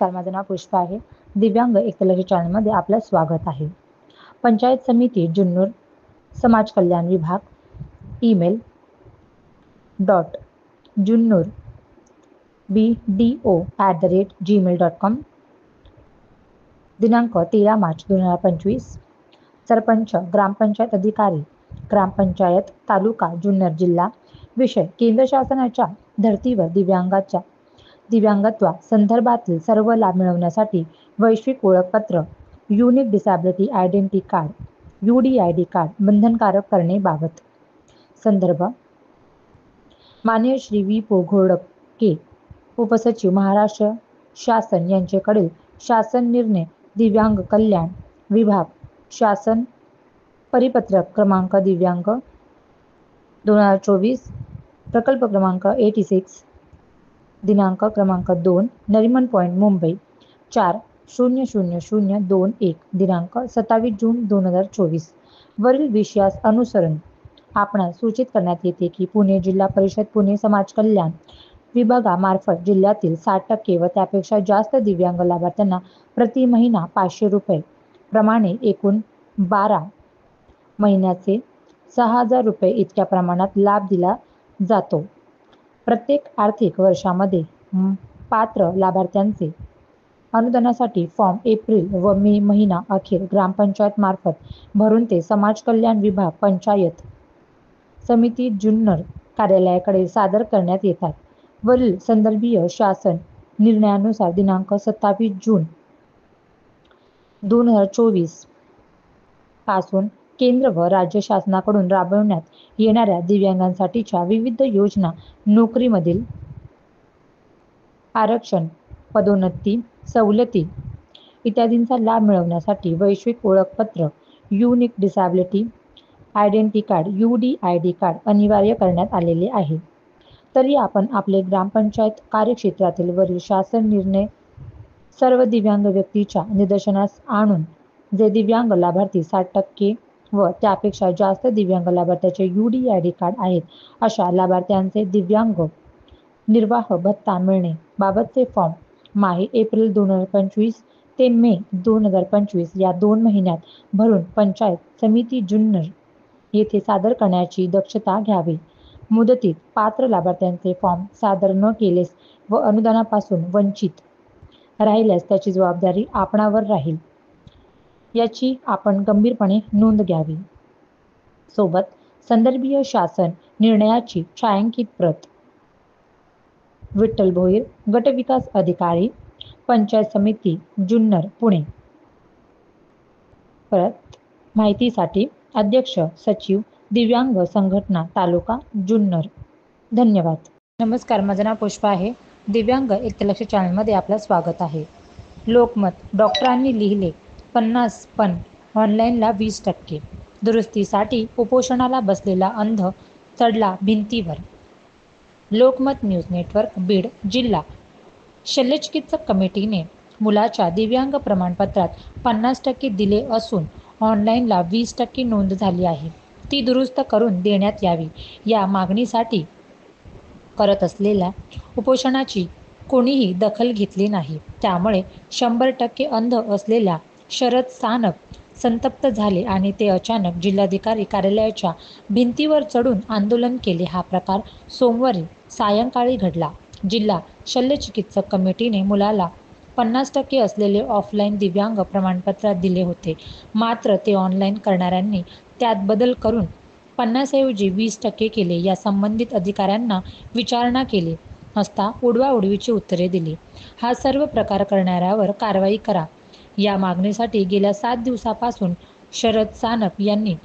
नमस्कार, माझं नाव पुष्पा आहे. दिव्यांग एकलव्य चॅनलमध्ये आपलं स्वागत आहे. पंचायत समिती जुन्नर समाज कल्याण विभाग ईमेल junnur@gmail.com दिनांक 13 मार्च 2025 सरपंच ग्रामपंचायत अधिकारी ग्रामपंचायत तालुका जुन्नर जिल्हा विषय केंद्र शासनाच्या धर्तीवर दिव्यांगत्वा संदर्भातील सर्व लाभ मिळवण्यासाठी वैश्विक ओळखपत्र unique disability identity card UDID card बंधनकारक करण्याबाबत संदर्भ माननीय श्री V. पो. घोडके उपसचिव महाराष्ट्र शासन यांच्याकडील शासन निर्णय दिव्यांग कल्याण विभाग शासन परिपत्रक क्रमांक दिव्यांग 2024 प्रकल्प क्रमांक 86 दिनांक क्रमांक 2 नरिमन पॉइंट मुंबई 400021 दिनांक 27 जून 2024 वरील विषयास अनुसरून आपणास सूचित करण्यात येते की पुणे जिल्हा परिषद पुणे समाज कल्याण विभागामार्फत जिल्ह्यातील 60% व त्यापेक्षा जास्त दिव्यांग लाभार्थ्यांना प्रति महिना 500 रुपये प्रमाणे एकूण 12 महिन्याचे 6000 रुपये इतक्या प्रमाणात लाभ दिला जातो. प्रत्येक आर्थिक वर्षामध्ये पात्र लाभार्थ्यांचे अनुदानासाठी फॉर्म एप्रिल व मे महिना अखेर ग्रामपंचायत मार्फत भरून ते समाज कल्याण विभाग पंचायत समिती जुन्नर कार्यालयाकडे सादर करण्यात येतात. वरील संदर्भीय शासन निर्णयानुसार दिनांक 27 जून 2024 पासून केंद्र व राज्य शासनाकडून राबवण्यात येणाऱ्या दिव्यांगांसाठीच्या विविध योजना नोकरीमधील आरक्षण पदोन्नती सवलती इत्यादींचा लाभ मिळवण्यासाठी वैश्विक ओळखपत्र unique disability identity card UDID card अनिवार्य करण्यात आलेले आहे. तरी आपण आपले ग्रामपंचायत कार्यक्षेत्रातील वरील शासन निर्णय सर्व दिव्यांग व्यक्तीच्या निदर्शनास आणून जे दिव्यांग लाभार्थी 60% व त्यापेक्षा जास्त दिव्यांग लाभार्थ्याचे UDID कार्ड आहेत अशा लाभार्थ्यांचे दिव्यांग निर्वाह भत्ता मिळणे बाबतचे फॉर्म माहे एप्रिल 2025 ते मे 2025 या 2 महिन्यात भरून पंचायत समिती जुन्नर येथे सादर करण्याची दक्षता घ्यावी. मुदतीत पात्र लाभार्थ्यांचे फॉर्म सादर न केलेस व अनुदानापासून वंचित राहिल्यास त्याची जबाबदारी आपणावर राहील याची आपण गंभीरपणे नोंद घ्यावी. सोबत संदर्भीय शासन निर्णयाची छायांकित प्रत विठ्ठल भोईर गटविकास अधिकारी पंचायत समिती जुन्नर पुणे. परत माहितीसाठी अध्यक्ष सचिव दिव्यांग संघटना तालुका जुन्नर. धन्यवाद. नमस्कार, माझं नाव पुष्पा आहे. दिव्यांग एकलक्ष चॅनलमध्ये आपलं स्वागत आहे. लोकमत डॉक्टरांनी लिहिले 50 पण ऑनलाईनला 20%. दुरुस्तीसाठी उपोषणाला बसलेला अंध चढला भिंतीवर. लोकमत न्यूज नेटवर्क बीड जिल्हा शल्यचिकित्सक कमिटीने मुलाच्या दिव्यांग प्रमाणपत्रात 50% दिले असून ऑनलाईनला 20% नोंद झाली आहे. ती दुरुस्त करून देण्यात यावी या मागणीसाठी करत असलेल्या उपोषणाची कोणीही दखल घेतली नाही. त्यामुळे 100% अंध असलेल्या शरद सानप संतप्त झाले आणि ते अचानक जिल्हाधिकारी कार्यालयाच्या भिंतीवर चढून आंदोलन केले. हा प्रकार सोमवारी सायंकाळी घडला. जिल्हा शल्यचिकित्सक कमिटीने मुलाला 50% असलेले ऑफलाईन दिव्यांग प्रमाणपत्र दिले होते. मात्र ते ऑनलाईन करणाऱ्यांनी त्यात बदल करून 50 ऐवजी 20% केले. या संबंधित अधिकाऱ्यांना विचारणा केली असता उडवाउडवीची उत्तरे दिली. हा सर्व प्रकार करणाऱ्यावर कारवाई करा या मागणीसाठी गेल्या 7 दिवसापासून शरद सानप यांनी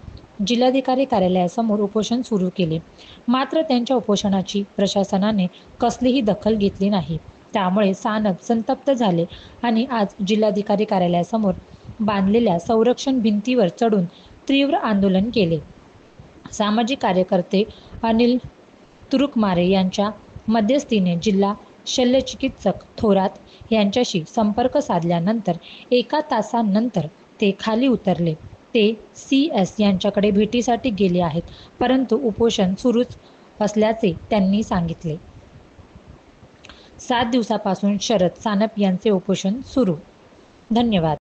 जिल्हाधिकारी कार्यालयासमोर उपोषण सुरू केले. मात्र त्यांच्या उपोषणाची प्रशासनाने कसलीही दखल घेतली नाही. त्यामुळे सानप संतप्त झाले आणि आज जिल्हाधिकारी कार्यालयासमोर बांधलेल्या संरक्षण भिंतीवर चढून तीव्र आंदोलन केले. सामाजिक कार्यकर्ते अनिल तुरुकमारे यांच्या मध्यस्थीने जिल्हा शल्यचिकित्सक थोरात यांच्याशी संपर्क साधल्यानंतर 1 तासानंतर ते खाली उतरले. ते CS यांच्याकडे भेटीसाठी गेले आहेत, परंतु उपोषण सुरूच असल्याचे त्यांनी सांगितले. 7 दिवसापासून शरद सानप यांचे उपोषण सुरू. धन्यवाद.